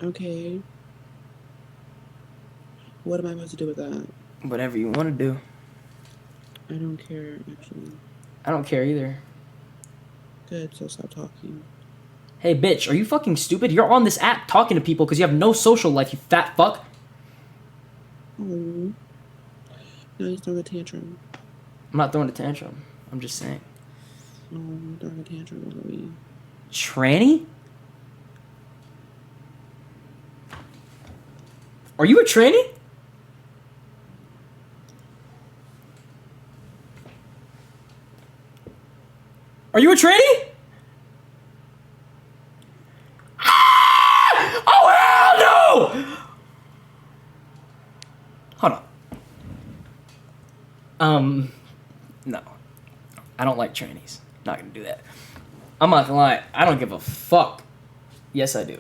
Okay. What am I supposed to do with that? Whatever you want to do. I don't care, actually. I don't care either. Good, so stop talking. Hey, bitch, are you fucking stupid? You're on this app talking to people because you have no social life, you fat fuck. Oh. Now he's throwing a tantrum. I'm not throwing a tantrum. I'm just saying. Oh, I'm throwing a tantrum over me. Tranny? Are you a tranny? Are you a tranny? Ah! Oh, hell no! Hold on. No. I don't like trannies. Not gonna do that. I'm not gonna lie. I don't give a fuck. Yes, I do.